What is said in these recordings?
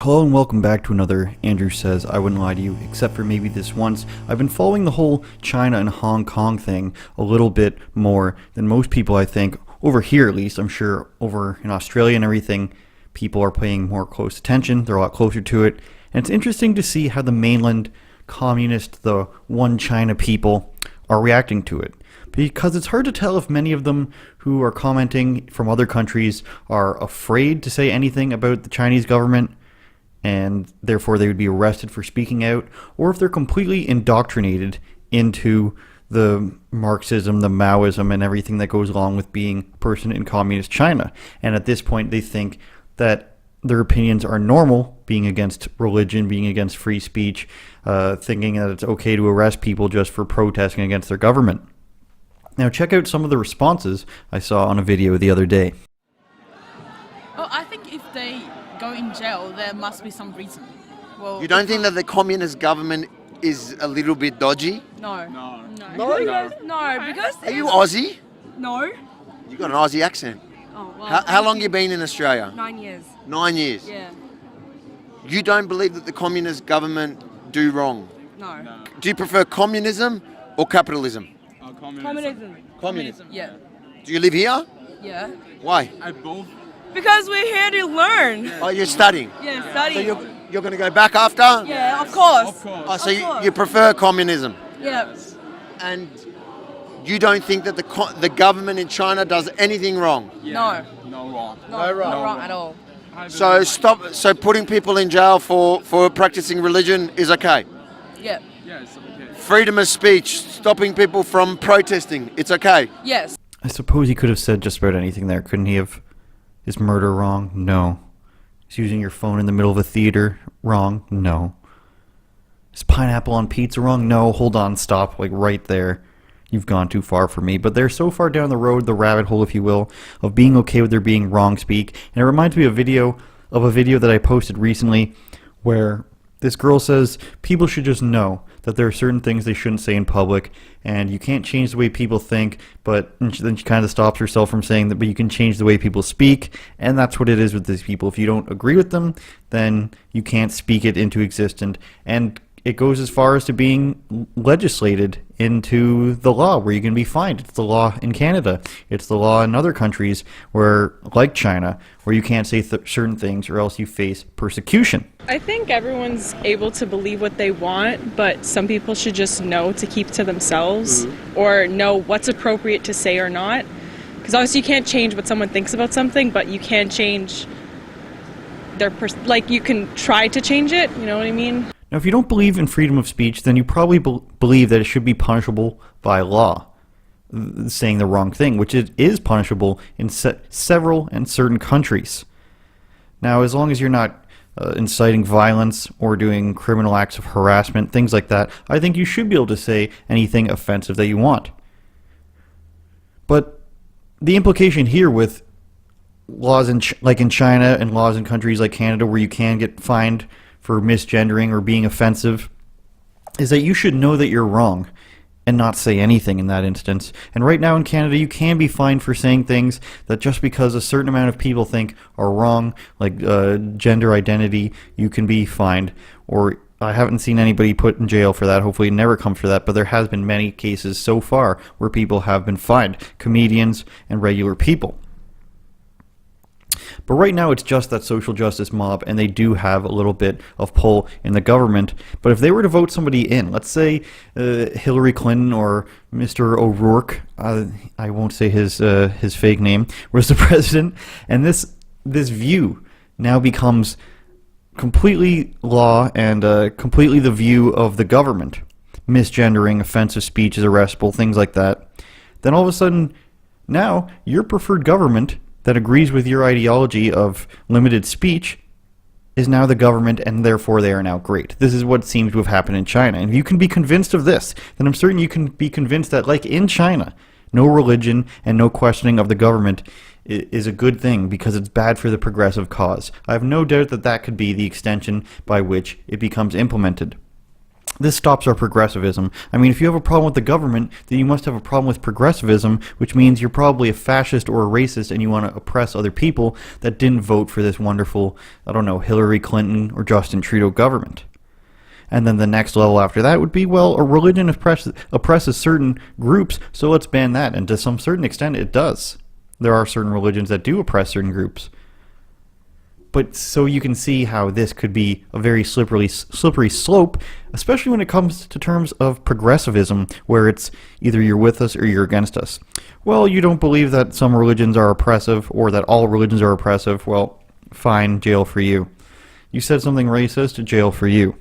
Hello and welcome back to another Andrew Says I Wouldn't Lie to You, except for maybe this once. I've been following the whole China and Hong Kong thing a little bit more than most people, I think. Over here, at least. I'm sure over in Australia and everything, people are paying more close attention. They're a lot closer to it. And it's interesting to see how the mainland communist, the one China people, are reacting to it. Because it's hard to tell if many of them who are commenting from other countries are afraid to say anything about the Chinese government, and therefore they would be arrested for speaking out, or if they're completely indoctrinated into the Marxism, the Maoism, and everything that goes along with being a person in communist China. And at this point, they think that their opinions are normal, being against religion, being against free speech, thinking that it's okay to arrest people just for protesting against their government. Now, check out some of the responses I saw on a video the other day. Well, I think if they go in jail, there must be some reason. Well, You don't think that the communist government is a little bit dodgy? No. No? No, because... Are you Aussie? No. You got an Aussie accent. Oh, well, How long you been in Australia? 9 years. 9 years. Yeah. You don't believe that the communist government do wrong? No. Do you prefer communism or capitalism? Communism. Yeah. Do you live here? Yeah. Why? Because we're here to learn. Oh, you're studying. Yeah, So study. you're going to go back after? Yeah, of course. Oh, so you prefer communism? Yeah. And you don't think that the government in China does anything wrong? No. No wrong. Not wrong at all. So putting people in jail for practicing religion is okay? Yeah. Yeah, it's okay. Freedom of speech, stopping people from protesting, it's okay? Yes. I suppose he could have said just about anything there, couldn't he have? Is murder wrong? No. Is using your phone in the middle of a theater wrong? No. Is pineapple on pizza wrong? No. Hold on, stop, like right there. You've gone too far for me. But they're so far down the road, the rabbit hole, if you will, of being okay with there being wrong speak. And it reminds me of a video that I posted recently where this girl says people should just know that there are certain things they shouldn't say in public, and you can't change the way people think, but then she kind of stops herself from saying that, but you can change the way people speak, and that's what it is with these people. If you don't agree with them, then you can't speak it into existence, and it goes as far as to being legislated into the law where you can be fined. It's the law in Canada. It's the law in other countries where, like China, where you can't say certain things or else you face persecution. I think everyone's able to believe what they want, but some people should just know to keep to themselves or know what's appropriate to say or not. Because obviously you can't change what someone thinks about something, but you can change their you can try to change it, you know what I mean? Now, if you don't believe in freedom of speech, then you probably believe that it should be punishable by law, saying the wrong thing, which it is punishable in several and certain countries. Now, as long as you're not inciting violence or doing criminal acts of harassment, things like that, I think you should be able to say anything offensive that you want. But the implication here with laws like in China and laws in countries like Canada where you can get fined for misgendering or being offensive is that you should know that you're wrong and not say anything in that instance. And right now in Canada, you can be fined for saying things that just because a certain amount of people think are wrong, like gender identity, you can be fined. Or I haven't seen anybody put in jail for that. Hopefully it never comes for that. But there has been many cases so far where people have been fined, comedians and regular people. But right now it's just that social justice mob, and they do have a little bit of pull in the government. But if they were to vote somebody in, let's say Hillary Clinton or Mr. O'Rourke, I won't say his fake name, was the president, and this view now becomes completely law and completely the view of the government. Misgendering, offensive speech is arrestable, things like that. Then all of a sudden, now your preferred government that agrees with your ideology of limited speech is now the government, and therefore they are now great. This is what seems to have happened in China. And if you can be convinced of this, then I'm certain you can be convinced that, like in China, no religion and no questioning of the government is a good thing because it's bad for the progressive cause. I have no doubt that that could be the extension by which it becomes implemented. this stops our progressivism. I mean, if you have a problem with the government, then you must have a problem with progressivism, which means you're probably a fascist or a racist and you want to oppress other people that didn't vote for this wonderful, I don't know, Hillary Clinton or Justin Trudeau government. And then the next level after that would be, well, a religion oppresses certain groups, so let's ban that. And to some certain extent, it does. There are certain religions that do oppress certain groups. But so you can see how this could be a very slippery slope, especially when it comes to terms of progressivism, where it's either you're with us or you're against us. Well, you don't believe that some religions are oppressive or that all religions are oppressive. Well, fine, jail for you. You said something racist, jail for you.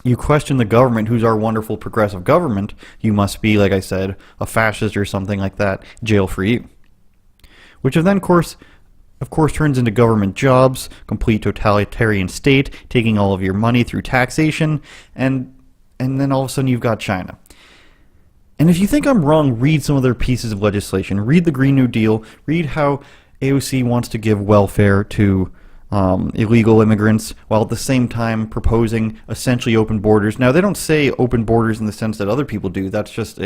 You question the government, who's our wonderful progressive government, you must be, like I said, a fascist or something like that, jail for you. Which then, of course, turns into government jobs, complete totalitarian state, taking all of your money through taxation, and then all of a sudden you've got China. And if you think I'm wrong, read some of their pieces of legislation. Read the Green New Deal. Read how AOC wants to give welfare to illegal immigrants, while at the same time proposing essentially open borders. Now, they don't say open borders in the sense that other people do. That's just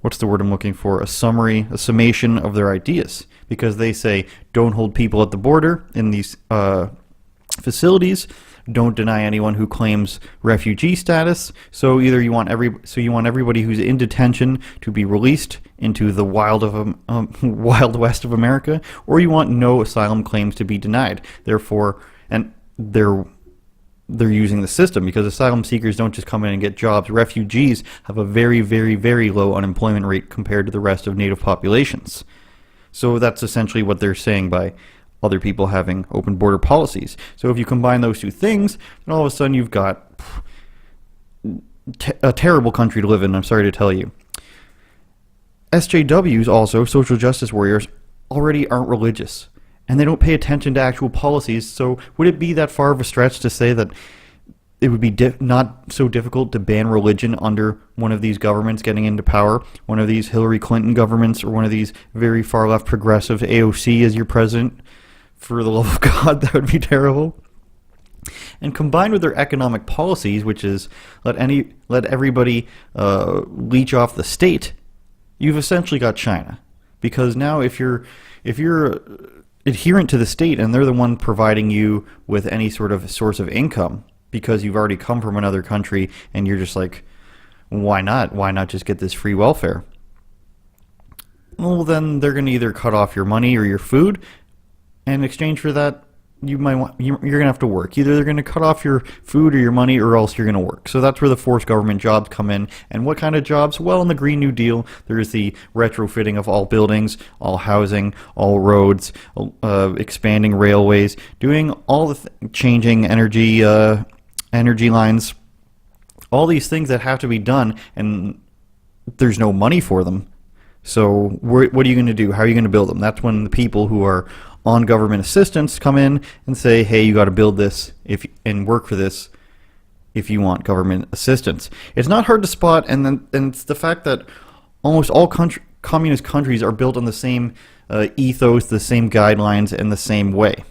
what's the word I'm looking for? A summation of their ideas. Because they say, don't hold people at the border in these facilities, don't deny anyone who claims refugee status. So either you want everybody who's in detention to be released into the wild west of America, or you want no asylum claims to be denied. Therefore, and they're using the system because asylum seekers don't just come in and get jobs. Refugees have a very, very, very low unemployment rate compared to the rest of native populations. So that's essentially what they're saying by other people having open border policies. So if you combine those two things, then all of a sudden you've got a terrible country to live in, I'm sorry to tell you. SJWs also, social justice warriors, already aren't religious. And they don't pay attention to actual policies, so would it be that far of a stretch to say that it would be not so difficult to ban religion under one of these governments getting into power, one of these Hillary Clinton governments, or one of these very far-left progressive AOC as your president? For the love of God, that would be terrible. And combined with their economic policies, which is let everybody leech off the state, you've essentially got China. Because now if you're adherent to the state and they're the one providing you with any sort of source of income, because you've already come from another country and you're just like, why not? Why not just get this free welfare? Well, then they're going to either cut off your money or your food, and in exchange for that, you're going to have to work. Either they're going to cut off your food or your money, or else you're going to work. So that's where the forced government jobs come in. And what kind of jobs? Well, in the Green New Deal, there's the retrofitting of all buildings, all housing, all roads, expanding railways, doing all the changing energy lines, all these things that have to be done, and there's no money for them. So what are you going to do? How are you going to build them? That's when the people who are on government assistance come in and say, hey, you got to build this and work for this if you want government assistance. It's not hard to spot, and it's the fact that almost all communist countries are built on the same ethos, the same guidelines, and the same way.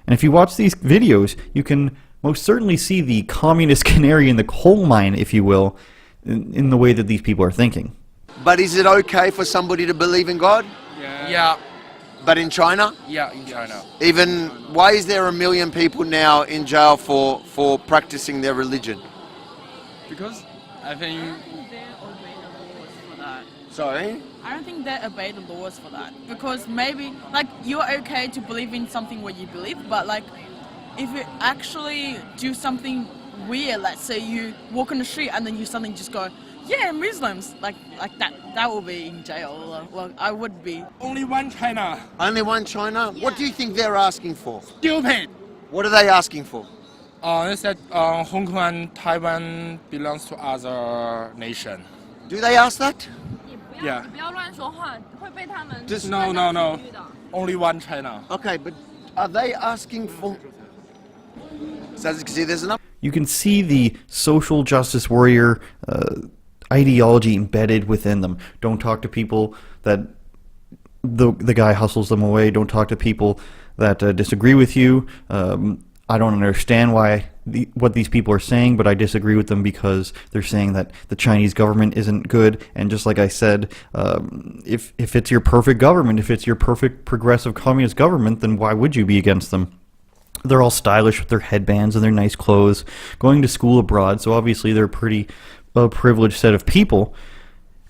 And if you watch these videos, you can most certainly see the communist canary in the coal mine, if you will, in the way that these people are thinking. But is it okay for somebody to believe in God? Yeah. But in China? Yeah, in China. Even, why is there 1 million people now in jail for practicing their religion? Because I think They obey the laws for that. Sorry? I don't think they obey the laws for that. Because maybe, like, you're okay to believe in something what you believe, but, like, if you actually do something weird, let's say you walk on the street and then you suddenly just go, yeah, Muslims, like that will be in jail. Well, I would be. only one China. Only one China? What do you think they're asking for? Stupid. What are they asking for? They said Hong Kong and Taiwan belongs to other nation. Do they ask that? Yeah. 不要乱说话，会被他们 Just- No. Only one China. Okay, but are they asking for... So as you can see, there's enough... You can see the social justice warrior ideology embedded within them. Don't talk to people that the guy hustles them away. Don't talk to people that disagree with you. I don't understand why what these people are saying, but I disagree with them because they're saying that the Chinese government isn't good. And just like I said, if it's your perfect government, if it's your perfect progressive communist government, then why would you be against them? They're all stylish with their headbands and their nice clothes, going to school abroad, so obviously they're a pretty privileged set of people.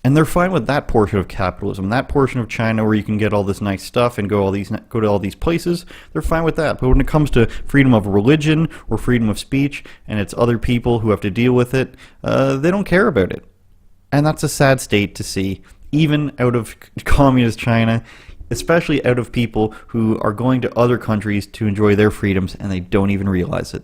And they're fine with that portion of capitalism, that portion of China where you can get all this nice stuff and go to all these places. They're fine with that. But when it comes to freedom of religion or freedom of speech, and it's other people who have to deal with it, they don't care about it. And that's a sad state to see, even out of communist China, especially out of people who are going to other countries to enjoy their freedoms, and they don't even realize it.